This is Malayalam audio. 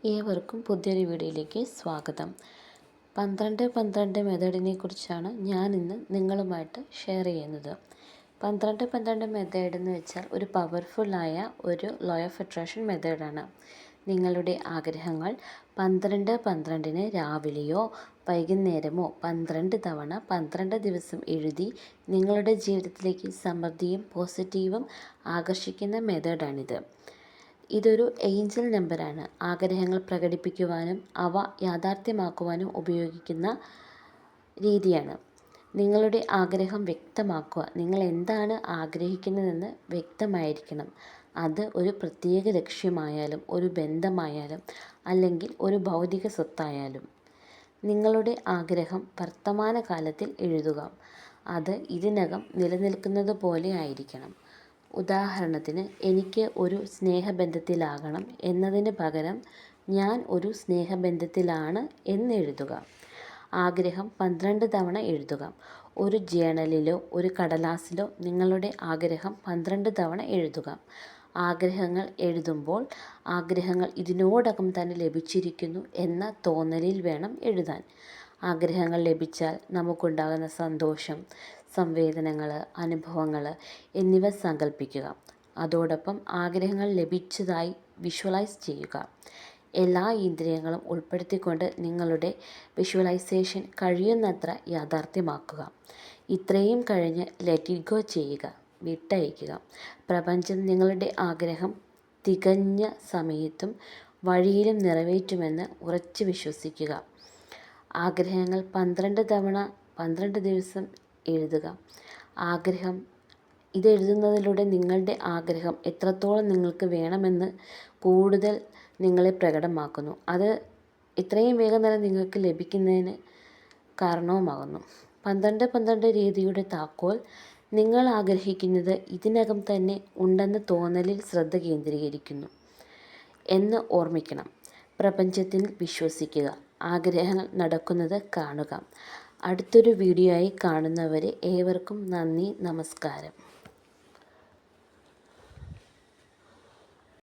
ഏവർക്കും പുതിയൊരു വീഡിയോയിലേക്ക് സ്വാഗതം. 12-12 മെത്തേഡിനെ കുറിച്ചാണ് ഞാൻ ഇന്ന് നിങ്ങളുമായിട്ട് ഷെയർ ചെയ്യുന്നത്. 12-12 മെത്തേഡ് എന്ന് വെച്ചാൽ ഒരു പവർഫുള്ളായ ഒരു ലോ ഓഫ് അട്രാക്ഷൻ മെത്തേഡാണ്. നിങ്ങളുടെ ആഗ്രഹങ്ങൾ 12-12 രാവിലെയോ വൈകുന്നേരമോ 12 തവണ 12 ദിവസം എഴുതി നിങ്ങളുടെ ജീവിതത്തിലേക്ക് സമൃദ്ധിയും പോസിറ്റീവും ആകർഷിക്കുന്ന മെത്തേഡാണിത്. ഇതൊരു ഏഞ്ചൽ നമ്പറാണ്. ആഗ്രഹങ്ങൾ പ്രകടിപ്പിക്കുവാനും അവ യാഥാർത്ഥ്യമാക്കുവാനും ഉപയോഗിക്കുന്ന രീതിയാണ്. നിങ്ങളുടെ ആഗ്രഹം വ്യക്തമാക്കുക. നിങ്ങൾ എന്താണ് ആഗ്രഹിക്കുന്നതെന്ന് വ്യക്തമായിരിക്കണം. അത് ഒരു പ്രത്യേക ലക്ഷ്യമായാലും ഒരു ബന്ധമായാലും അല്ലെങ്കിൽ ഒരു ഭൗതിക സ്വത്തായാലും. നിങ്ങളുടെ ആഗ്രഹം വർത്തമാനകാലത്തിൽ എഴുതുക. അത് ഇതിനകം നിലനിൽക്കുന്നത് പോലെ ആയിരിക്കണം. ഉദാഹരണത്തിന്, എനിക്ക് ഒരു സ്നേഹബന്ധത്തിലാകണം എന്നതിന് പകരം ഞാൻ ഒരു സ്നേഹബന്ധത്തിലാണ് എന്നെഴുതുക. ആഗ്രഹം 12 തവണ എഴുതുക. ഒരു ജേണലിലോ ഒരു കടലാസിലോ നിങ്ങളുടെ ആഗ്രഹം 12 തവണ എഴുതുക. ആഗ്രഹങ്ങൾ എഴുതുമ്പോൾ ആഗ്രഹങ്ങൾ ഇതിനോടകം തന്നെ ലഭിച്ചിരിക്കുന്നു എന്ന തോന്നലിൽ വേണം എഴുതാൻ. ആഗ്രഹങ്ങൾ ലഭിച്ചാൽ നമുക്കുണ്ടാകുന്ന സന്തോഷം, സംവേദനങ്ങൾ, അനുഭവങ്ങൾ എന്നിവ സങ്കല്പിക്കുക. അതോടൊപ്പം ആഗ്രഹങ്ങൾ ലഭിച്ചതായി വിഷ്വലൈസ് ചെയ്യുക. എല്ലാ ഇന്ദ്രിയങ്ങളും ഉൾപ്പെടുത്തിക്കൊണ്ട് നിങ്ങളുടെ വിഷ്വലൈസേഷൻ കഴിയുന്നത്ര യാഥാർത്ഥ്യമാക്കുക. ഇത്രയും കഴിഞ്ഞ് ലെറ്റ് ഇറ്റ് ഗോ ചെയ്യുക, വിട്ടയയ്ക്കുക. പ്രപഞ്ചം നിങ്ങളുടെ ആഗ്രഹം തികഞ്ഞ സമയത്തും വഴിയിലും നിറവേറ്റുമെന്ന് ഉറച്ചു വിശ്വസിക്കുക. ആഗ്രഹങ്ങൾ 12 തവണ 12 ദിവസം എഴുതുക. ഇതെഴുതുന്നതിലൂടെ നിങ്ങളുടെ ആഗ്രഹം എത്രത്തോളം നിങ്ങൾക്ക് വേണമെന്ന് കൂടുതൽ നിങ്ങളെ പ്രകടമാക്കുന്നു. അത് എത്രയും വേഗം തന്നെ നിങ്ങൾക്ക് ലഭിക്കുന്നതിന് കാരണവുമാകുന്നു. 12-12 രീതിയുടെ താക്കോൽ നിങ്ങൾ ആഗ്രഹിക്കുന്നത് ഇതിനകം തന്നെ ഉണ്ടെന്ന തോന്നലിൽ ശ്രദ്ധ കേന്ദ്രീകരിക്കുന്നു എന്ന് ഓർമ്മിക്കണം. പ്രപഞ്ചത്തിൽ വിശ്വസിക്കുക. ആഗ്രഹങ്ങൾ നടക്കുന്നത് കാണുക. അടുത്തൊരു വീഡിയോ ആയി കാണുന്നവരെ ഏവർക്കും നന്ദി, നമസ്കാരം.